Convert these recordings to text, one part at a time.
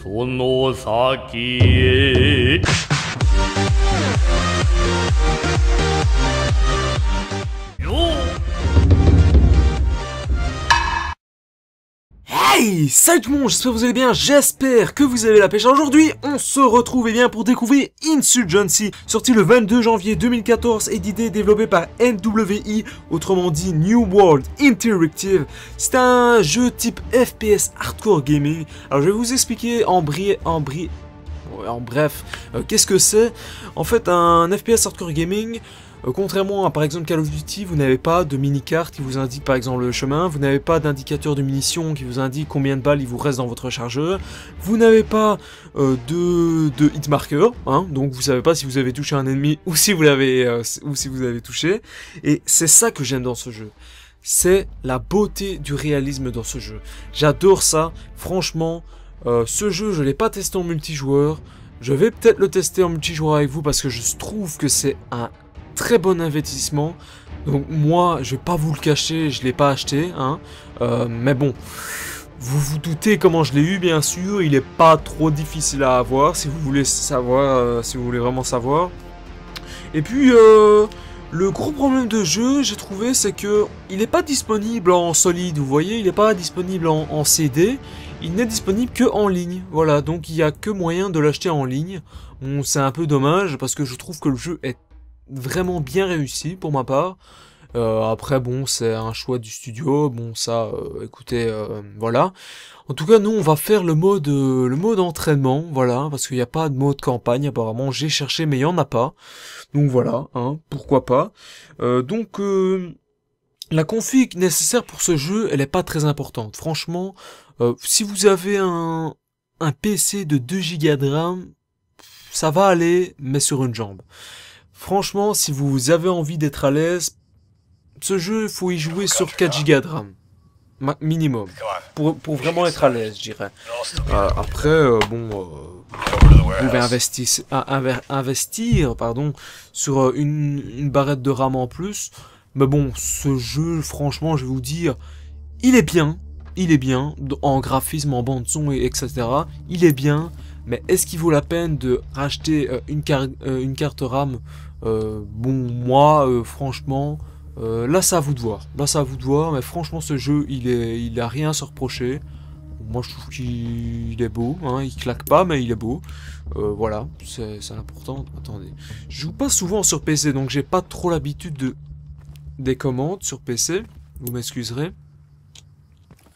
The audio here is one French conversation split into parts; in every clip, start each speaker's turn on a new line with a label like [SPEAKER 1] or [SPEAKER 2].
[SPEAKER 1] その先へ
[SPEAKER 2] Hey, salut tout le monde, j'espère que vous allez bien, j'espère que vous avez la pêche. Aujourd'hui, on se retrouve bien pour découvrir Insurgency, sorti le 22 janvier 2014, édité et développé par NWI, autrement dit New World Interactive. C'est un jeu type FPS hardcore gaming. Alors je vais vous expliquer en bref, qu'est-ce que c'est. En fait, un FPS hardcore gaming, contrairement à par exemple Call of Duty, vous n'avez pas de mini-carte qui vous indique par exemple le chemin, vous n'avez pas d'indicateur de munitions qui vous indique combien de balles il vous reste dans votre chargeur, vous n'avez pas de hitmarker, hein, donc vous savez pas si vous avez touché un ennemi ou si vous l'avez touché, et c'est ça que j'aime dans ce jeu. C'est la beauté du réalisme dans ce jeu. J'adore ça, franchement. Ce jeu, je ne l'ai pas testé en multijoueur. Je vais peut-être le tester en multijoueur avec vous parce que je trouve que c'est un très bon investissement. Donc moi, je vais pas vous le cacher, je ne l'ai pas acheté. Hein. Mais bon, vous vous doutez comment je l'ai eu, bien sûr. Il n'est pas trop difficile à avoir si vous voulez savoir, si vous voulez vraiment savoir. Et puis, le gros problème de jeu, j'ai trouvé, c'est que il n'est pas disponible en solide. Vous voyez, il n'est pas disponible en CD. Il n'est disponible que en ligne, voilà, donc il n'y a que moyen de l'acheter en ligne. Bon, c'est un peu dommage parce que je trouve que le jeu est vraiment bien réussi pour ma part. Après, bon, c'est un choix du studio, bon, ça, écoutez, voilà. En tout cas, nous, on va faire le mode entraînement, voilà, parce qu'il n'y a pas de mode campagne, apparemment, j'ai cherché, mais il n'y en a pas. Donc voilà, hein, pourquoi pas. La config nécessaire pour ce jeu, elle est pas très importante. Franchement, si vous avez un PC de 2 Go de RAM, ça va aller, mais sur une jambe. Franchement, si vous avez envie d'être à l'aise, ce jeu, il faut y jouer sur 4 Go de RAM. Minimum. Pour vraiment être à l'aise, je dirais. Après, vous pouvez investir sur une barrette de RAM en plus. Mais bon, ce jeu, franchement, je vais vous dire, il est bien, en graphisme, en bande son, etc. Il est bien, mais est-ce qu'il vaut la peine de racheter une carte RAM? Bon, moi, franchement, là, c'est à vous de voir. Mais franchement, ce jeu, il a rien à se reprocher. Moi, je trouve qu'il est beau, hein, il claque pas, mais il est beau. Voilà, c'est important. Attendez, je joue pas souvent sur PC, donc j'ai pas trop l'habitude des commandes sur PC, vous m'excuserez.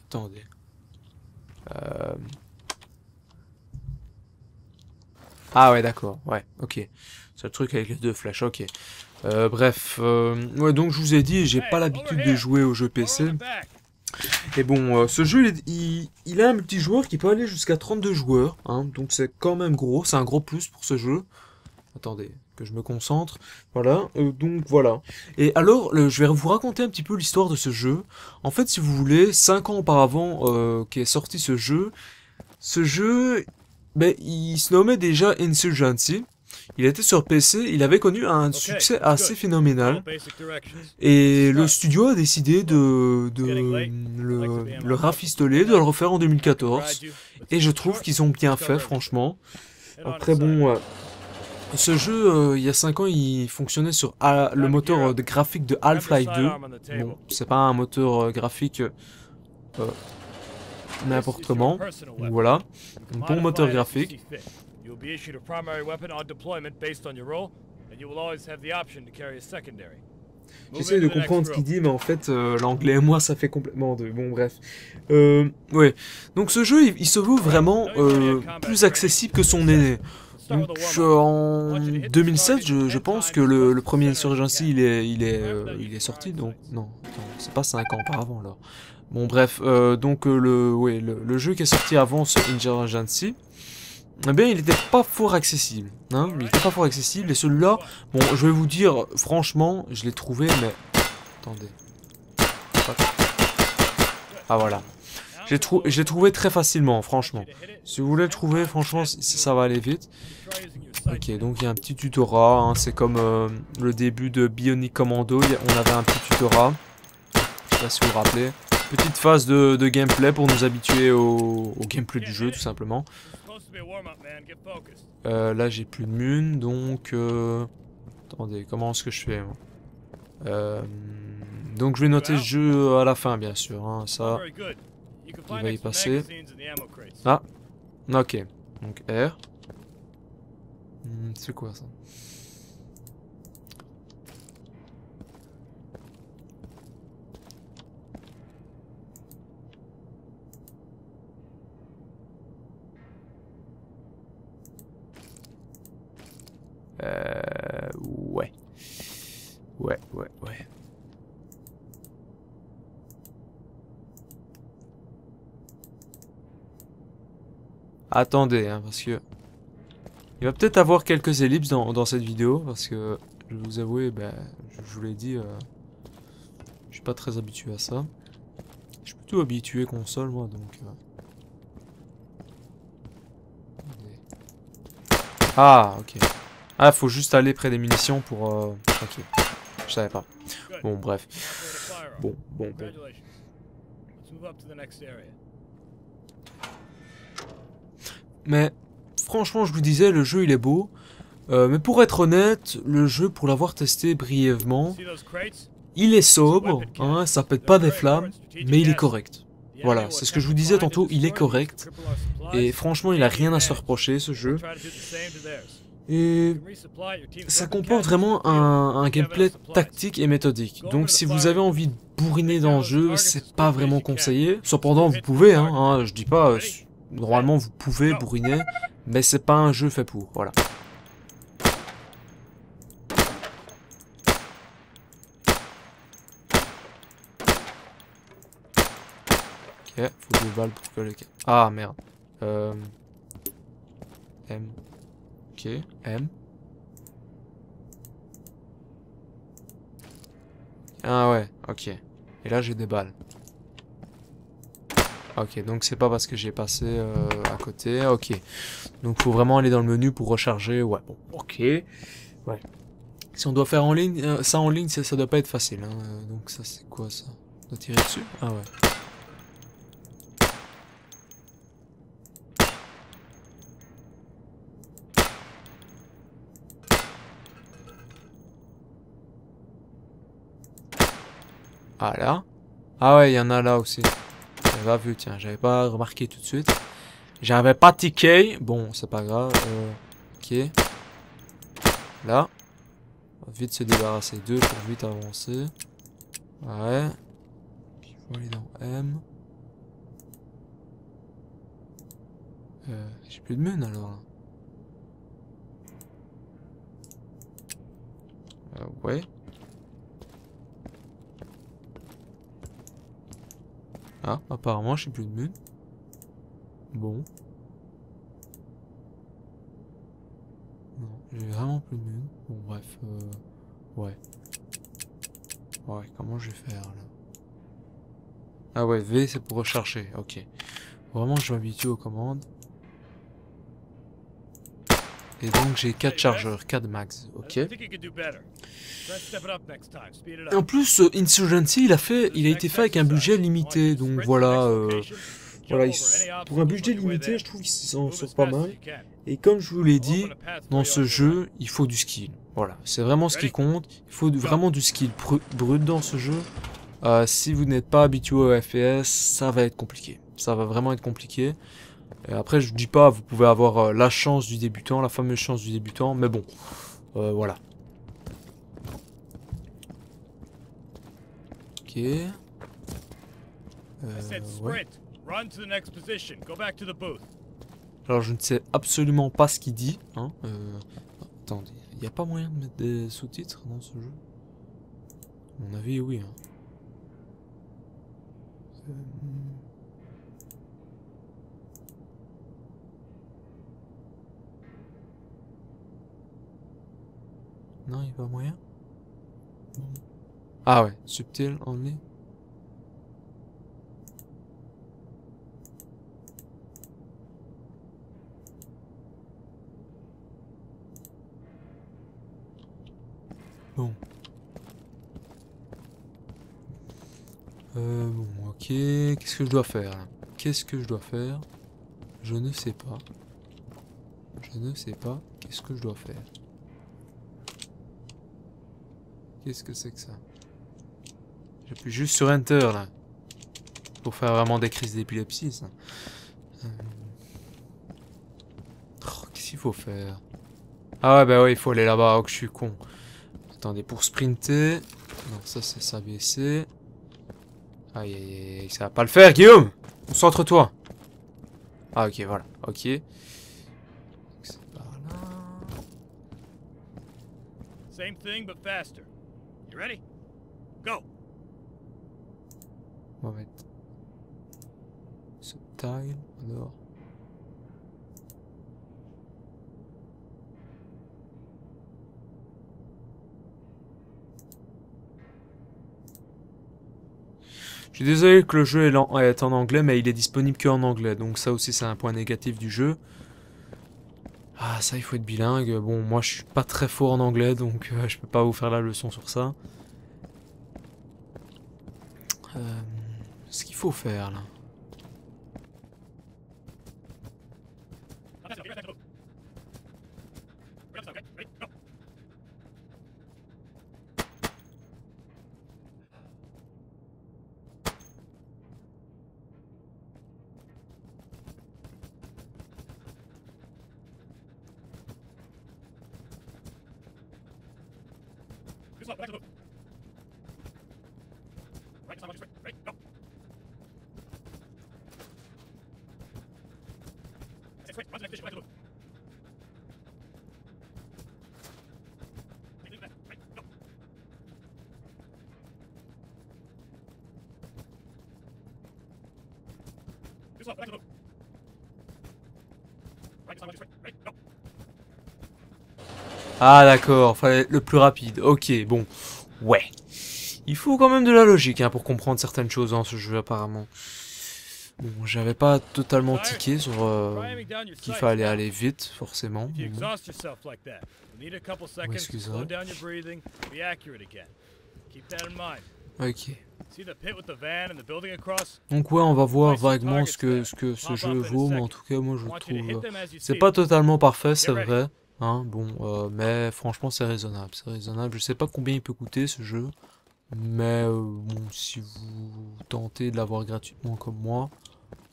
[SPEAKER 2] Attendez. Ah ouais, d'accord, ouais, ok. C'est le truc avec les deux flèches, ok. Bref, ouais, donc je vous ai dit, j'ai pas l'habitude de jouer aux jeux PC. Et bon, ce jeu, il a un multijoueur qui peut aller jusqu'à 32 joueurs, hein, donc c'est quand même gros, c'est un gros plus pour ce jeu. Attendez, que je me concentre. Voilà, donc voilà. Et alors, je vais vous raconter un petit peu l'histoire de ce jeu. En fait, si vous voulez, 5 ans auparavant qu'est sorti ce jeu, ben, il se nommait déjà Insurgency. Il était sur PC, il avait connu un succès assez phénoménal. Et le studio a décidé de le rafistoler, de le refaire en 2014. Et je trouve qu'ils ont bien fait, franchement. Après, bon... ce jeu, il y a 5 ans, il fonctionnait sur le moteur graphique de Half-Life 2. Bon, c'est pas un moteur graphique n'importe comment. Donc voilà, un bon moteur graphique. J'essaie de comprendre ce qu'il dit, mais en fait, l'anglais et moi, ça fait complètement deux. Bon, bref. Ouais. Donc ce jeu, il se veut vraiment plus accessible que son aîné. Donc en 2007, je pense que le premier Insurgency il est sorti, donc non, c'est pas 5 ans auparavant alors. Bon bref, donc le jeu qui est sorti avant ce Insurgency, eh bien il était pas fort accessible, hein, il était pas fort accessible, et celui-là, bon je vais vous dire, franchement, je l'ai trouvé, mais attendez, ah voilà. Je l'ai trouvé très facilement, franchement. Si vous voulez le trouver, franchement, ça va aller vite. Ok, donc il y a un petit tutorat, hein, c'est comme le début de Bionic Commando, on avait un petit tutorat. Je sais pas si vous vous rappelez. Petite phase de gameplay pour nous habituer au gameplay du jeu, tout simplement. Là j'ai plus de mun, donc... Attendez, comment est-ce que je fais moi donc je vais noter ce jeu à la fin bien sûr, hein, ça... Il va y passer. Ah, ok. Donc R. C'est quoi ça? Ouais. Ouais. Attendez, hein, parce que... Il va peut-être avoir quelques ellipses dans cette vidéo, parce que, je vais vous avouer, ben, je vous l'ai dit, je suis pas très habitué à ça. Je suis plutôt habitué console, moi, donc... Ah, ok. Ah, faut juste aller près des munitions pour... Ok, je savais pas. Bon, bref. Bon. Mais, franchement, je vous disais, le jeu, il est beau. Mais pour être honnête, le jeu, pour l'avoir testé brièvement, il est sobre, hein, ça pète pas des flammes, mais il est correct. Voilà, c'est ce que je vous disais tantôt, il est correct. Et franchement, il a rien à se reprocher, ce jeu. Et ça comporte vraiment un gameplay tactique et méthodique. Donc si vous avez envie de bourriner dans le jeu, c'est pas vraiment conseillé. Cependant, vous pouvez, hein, je dis pas, normalement vous pouvez bourriner, mais c'est pas un jeu fait pour, voilà. Ok, faut 2 balles pour que le... Ah merde. M. Ok, M. Ah ouais, ok. Et là j'ai des balles. Ok, donc c'est pas parce que j'ai passé à côté. Ok. Donc faut vraiment aller dans le menu pour recharger. Ouais, bon, ok. Ouais. Si on doit faire en ligne, ça en ligne, ça doit pas être facile. Hein. Donc ça c'est quoi ça? On doit tirer dessus? Ah ouais. Ah là. Ah ouais, il y en a là aussi. J'avais pas vu, tiens, j'avais pas remarqué tout de suite. J'avais pas tické. Bon, c'est pas grave. Ok. Là. On va vite se débarrasser d'eux pour vite avancer. Ouais. Il faut aller dans M. J'ai plus de mun alors. Ouais. Ah, apparemment, j'ai plus de mun. Bon. Non, j'ai vraiment plus de mun. Bon, bref. Ouais. Ouais, comment je vais faire là? Ah ouais, V c'est pour recharger. Ok. Vraiment, je m'habitue aux commandes. Et donc, j'ai 4 chargeurs, 4 max. Ok. Et en plus, Insurgency, il a été fait avec un budget limité. Donc voilà. Voilà, pour un budget limité, je trouve qu'il s'en sort pas mal. Et comme je vous l'ai dit, dans ce jeu, il faut du skill. Voilà, c'est vraiment ce qui compte. Il faut vraiment du skill brut dans ce jeu. Si vous n'êtes pas habitué au FPS, ça va être compliqué. Ça va vraiment être compliqué. Et après, je dis pas, vous pouvez avoir la chance du débutant, la fameuse chance du débutant, mais bon, voilà. Ok. Ouais. Alors je ne sais absolument pas ce qu'il dit. Hein. Attendez, il n'y a pas moyen de mettre des sous-titres dans ce jeu? À mon avis, oui. Hein. Non, il n'y a pas moyen. Bon. Ah ouais, subtil, only. Bon. Bon, ok. Qu'est-ce que je dois faire là? Qu'est-ce que je dois faire? Je ne sais pas. Je ne sais pas qu'est-ce que je dois faire. Qu'est-ce que c'est que ça? J'appuie juste sur Enter là. Pour faire vraiment des crises d'épilepsie ça. Oh, qu'est-ce qu'il faut faire? Ah ouais bah ouais il faut aller là-bas, oh que je suis con. Attendez, pour sprinter. Non ça c'est s'abaisser. Aïe aïe aïe, ça va pas le faire Guillaume! Concentre-toi. Ah ok voilà, ok. C'est par là.
[SPEAKER 1] Same thing but faster. You ready? Go.
[SPEAKER 2] On va mettre ce tile alors. Je suis désolé que le jeu est en anglais, mais il est disponible qu'en anglais, donc ça aussi c'est un point négatif du jeu. Ah ça il faut être bilingue, bon moi je suis pas très fort en anglais, donc je peux pas vous faire la leçon sur ça. Ce qu'il faut faire là. Ah d'accord, fallait être le plus rapide. Ok, bon. Ouais. Il faut quand même de la logique hein, pour comprendre certaines choses dans ce jeu apparemment. Bon, j'avais pas totalement tiqué sur qu'il fallait aller vite, forcément. Excusez-moi. Ok. Donc ouais, on va voir vaguement ce que ce jeu vaut, mais en tout cas, moi je trouve... c'est pas totalement parfait, c'est vrai. Hein, bon, mais franchement, c'est raisonnable. C'est raisonnable. Je sais pas combien il peut coûter ce jeu. Mais bon, si vous tentez de l'avoir gratuitement comme moi,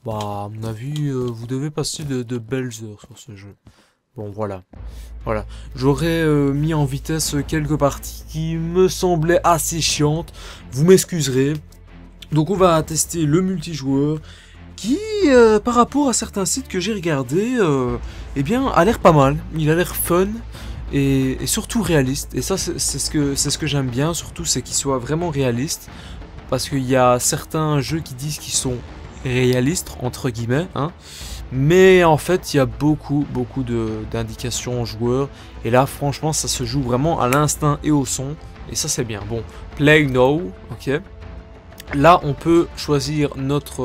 [SPEAKER 2] bah à mon avis, vous devez passer de belles heures sur ce jeu. Bon, voilà. Voilà. J'aurais mis en vitesse quelques parties qui me semblaient assez chiantes. Vous m'excuserez. Donc on va tester le multijoueur qui, par rapport à certains sites que j'ai regardés, eh bien, a l'air pas mal. Il a l'air fun et surtout réaliste. Et ça, c'est ce que j'aime bien, surtout, c'est qu'il soit vraiment réaliste. Parce qu'il y a certains jeux qui disent qu'ils sont réalistes, entre guillemets, hein. Mais en fait, il y a beaucoup d'indications aux joueurs. Et là, franchement, ça se joue vraiment à l'instinct et au son. Et ça, c'est bien. Bon, play now, ok. Là, on peut choisir notre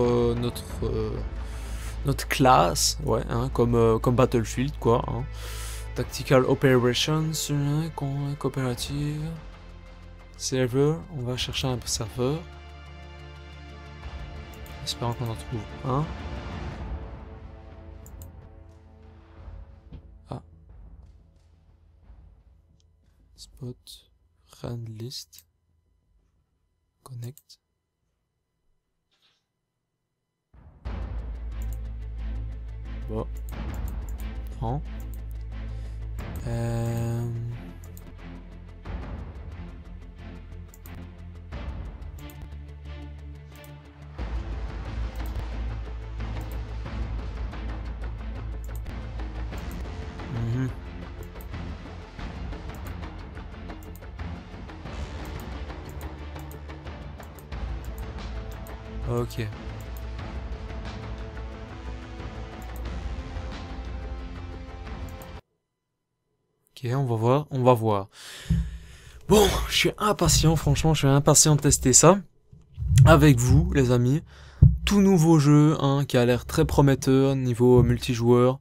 [SPEAKER 2] classe, ouais, hein, comme Battlefield, quoi. Hein. Tactical Operations, coopérative, server. On va chercher un serveur. Espérons qu'on en trouve un. Ah. Spot, friend list, connect. Bon. Non. Ok. Ok, on va voir, on va voir. Bon, je suis impatient, franchement, je suis impatient de tester ça. Avec vous, les amis. Tout nouveau jeu, hein, qui a l'air très prometteur niveau multijoueur.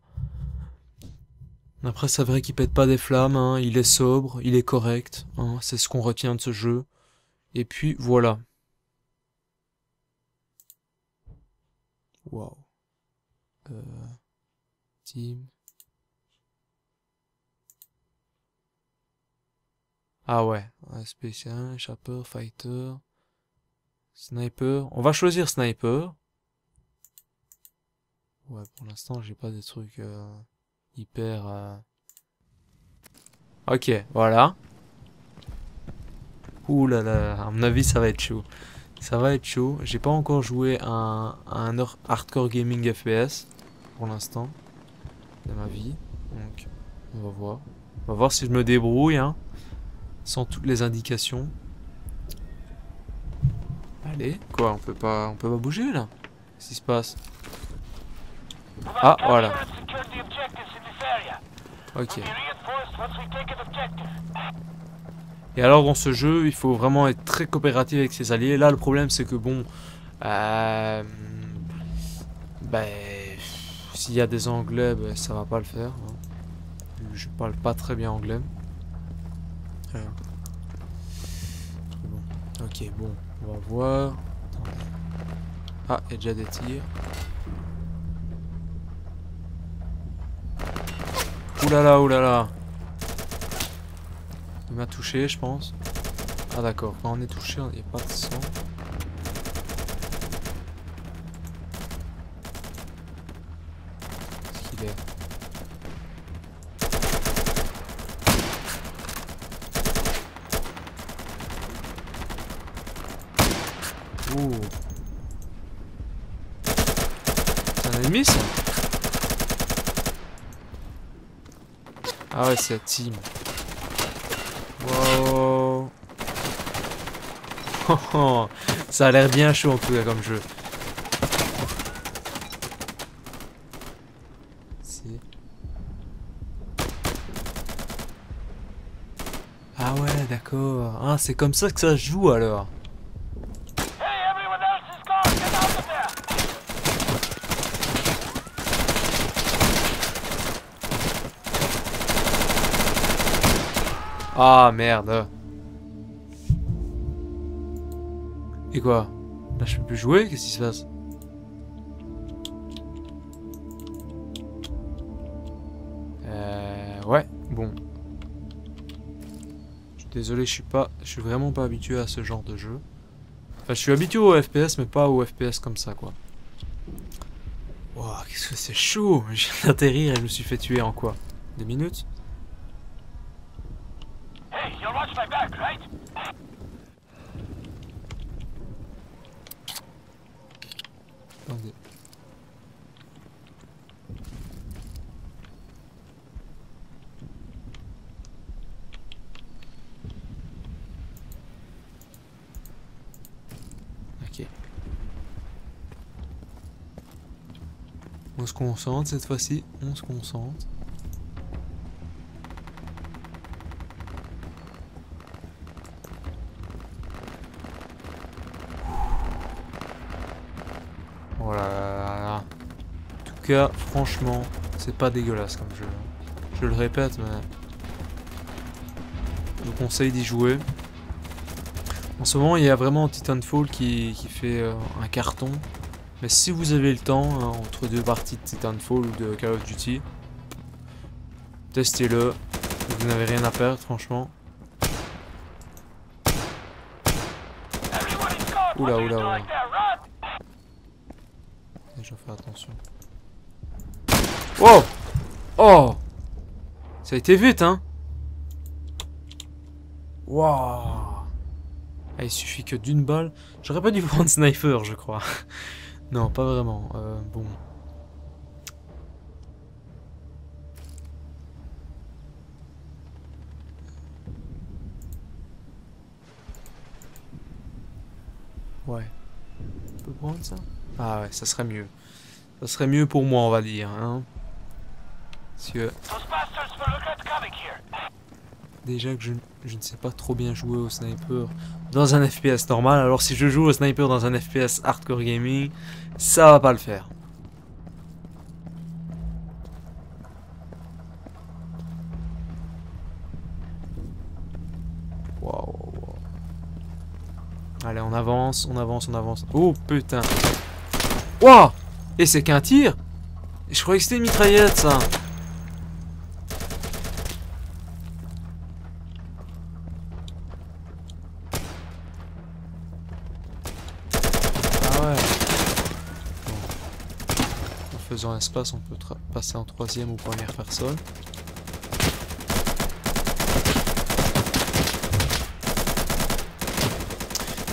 [SPEAKER 2] Après, c'est vrai qu'il pète pas des flammes, hein, il est sobre, il est correct. Hein, c'est ce qu'on retient de ce jeu. Et puis, voilà. Waouh. Team. Ah ouais, spécial, chopper, fighter, sniper. On va choisir sniper. Ouais, pour l'instant, j'ai pas des trucs hyper... Ok, voilà. Ouh là là, à mon avis, ça va être chaud. Ça va être chaud. J'ai pas encore joué à un hardcore gaming FPS pour l'instant de ma vie. Donc, on va voir. On va voir si je me débrouille, hein, sans toutes les indications. Allez, quoi, on peut pas bouger là? Qu'est-ce qui se passe? Ah, voilà. Ok. Et alors dans ce jeu, il faut vraiment être très coopératif avec ses alliés. Là, le problème, c'est que bon, ben, s'il y a des anglais, ben, ça va pas le faire. Hein. Je parle pas très bien anglais. Bon. Ok, bon, on va voir. Attendez. Ah, il y a déjà des tirs. Oulala, oulala. Il m'a touché, je pense. Ah d'accord, quand on est touché, il n'y a pas de sang. Qu'est-ce qu'il est? Ouh. C'est un ennemi ça? Ah ouais, c'est la team. Wow. Ça a l'air bien chaud en tout cas comme jeu. Si. Ah ouais, d'accord. Ah, c'est comme ça que ça se joue alors. Ah merde. Et quoi? Là je peux plus jouer? Qu'est-ce qui se passe? Ouais, bon. Je suis désolé, je suis vraiment pas habitué à ce genre de jeu. Enfin, je suis habitué au FPS, mais pas au FPS comme ça, quoi. Wow, qu'est-ce que c'est chaud! Je viens d'atterrir et je me suis fait tuer en quoi? 2 minutes? Attendez. Ok. On se concentre cette fois-ci. On se concentre. Oh là là là là. En tout cas, franchement, c'est pas dégueulasse comme jeu. Je le répète, mais je vous conseille d'y jouer. En ce moment, il y a vraiment Titanfall qui fait un carton. Mais si vous avez le temps, hein, entre deux parties de Titanfall ou de Call of Duty, testez-le. Vous n'avez rien à perdre, franchement. Oula, oula, oula. Je dois faire attention. Oh! Oh! Ça a été vite, hein? Waouh! Ah, il suffit que d'une balle. J'aurais pas dû prendre sniper, je crois. Non, pas vraiment. Bon. Ouais. On peut prendre ça? Ah ouais, ça serait mieux. Ça serait mieux pour moi, on va dire. Hein? Parce que... Déjà que je ne sais pas trop bien jouer au sniper dans un FPS normal. Alors si je joue au sniper dans un FPS hardcore gaming, ça va pas le faire. Waouh. Allez, on avance, on avance, on avance. Oh putain. Waouh. Et c'est qu'un tir? Je croyais que c'était une mitraillette ça. plus en espace, on peut passer en troisième ou première personne.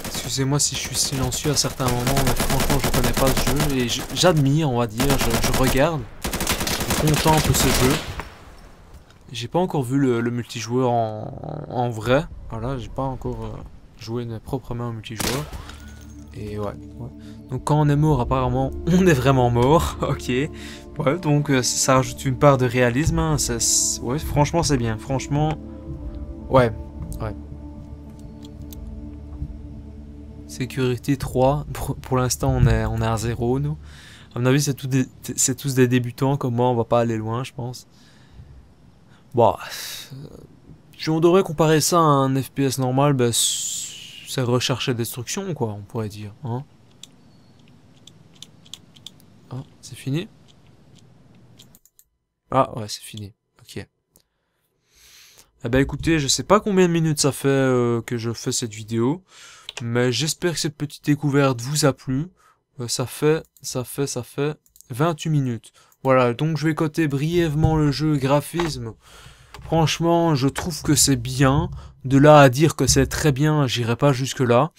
[SPEAKER 2] Excusez-moi si je suis silencieux à certains moments, mais franchement je connais pas ce jeu et j'admire, on va dire, je regarde, je contemple ce jeu. J'ai pas encore vu le multijoueur en vrai, voilà, j'ai pas encore joué proprement au multijoueur. Et ouais. Donc quand on est mort, apparemment, on est vraiment mort, ok. Ouais, donc ça rajoute une part de réalisme, hein. Ouais, franchement c'est bien, franchement, ouais. Sécurité 3, pour l'instant on est à 0 nous. À mon avis c'est tous des débutants comme moi, on va pas aller loin je pense. Bon, si on devrait comparer ça à un FPS normal, bah, c'est recherche et destruction quoi, on pourrait dire. Hein. Ah, c'est fini? Ah ouais c'est fini, ok. Eh ben écoutez, je sais pas combien de minutes ça fait que je fais cette vidéo. Mais j'espère que cette petite découverte vous a plu. Ça fait 28 minutes. Voilà, donc je vais coter brièvement le jeu graphisme. Franchement, je trouve que c'est bien. De là à dire que c'est très bien, j'irai pas jusque là.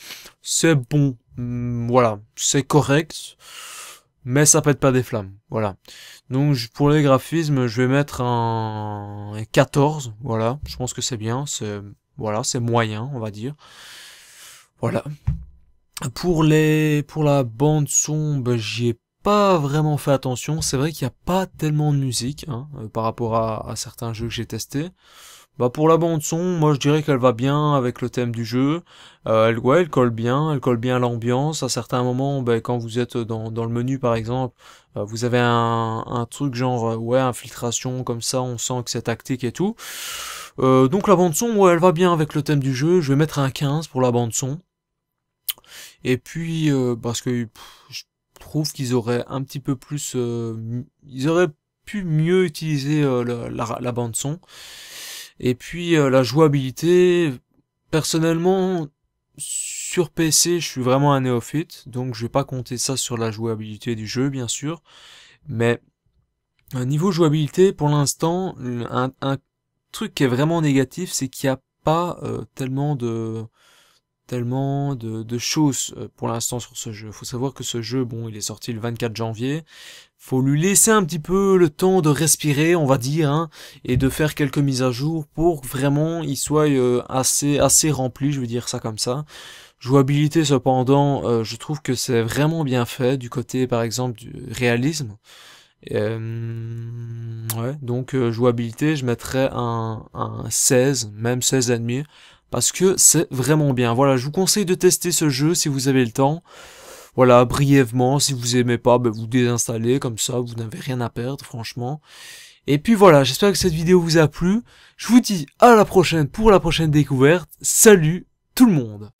[SPEAKER 2] C'est bon, voilà, c'est correct. Mais ça pète pas des flammes, voilà. Donc pour les graphismes, je vais mettre un 14, voilà. Je pense que c'est bien, c'est moyen, on va dire. Voilà. Pour la bande son, bah, j'y ai pas vraiment fait attention. C'est vrai qu'il n'y a pas tellement de musique hein, par rapport à certains jeux que j'ai testés. Bah pour la bande son, moi je dirais qu'elle va bien avec le thème du jeu. Elle colle bien à l'ambiance. À certains moments, bah, quand vous êtes dans le menu par exemple, vous avez un truc genre ouais infiltration comme ça, on sent que c'est tactique et tout. Donc la bande son, ouais, elle va bien avec le thème du jeu. Je vais mettre un 15 pour la bande son. Et puis, parce que je trouve qu'ils auraient un petit peu plus... ils auraient pu mieux utiliser la bande son. Et puis, la jouabilité, personnellement, sur PC, je suis vraiment un néophyte. Donc, je vais pas compter ça sur la jouabilité du jeu, bien sûr. Mais, niveau jouabilité, pour l'instant, un truc qui est vraiment négatif, c'est qu'il n'y a pas tellement de choses pour l'instant sur ce jeu. Faut savoir que ce jeu, bon, il est sorti le 24 janvier. Faut lui laisser un petit peu le temps de respirer, on va dire, hein, et de faire quelques mises à jour pour que vraiment il soit assez rempli, je veux dire ça comme ça. Jouabilité cependant, je trouve que c'est vraiment bien fait du côté par exemple du réalisme. Ouais, donc jouabilité, je mettrais un 16, même 16,5. Parce que c'est vraiment bien. Voilà, je vous conseille de tester ce jeu si vous avez le temps. Voilà, brièvement, si vous aimez pas, ben vous désinstallez, comme ça, vous n'avez rien à perdre, franchement. Et puis voilà, j'espère que cette vidéo vous a plu. Je vous dis à la prochaine pour la prochaine découverte. Salut tout le monde!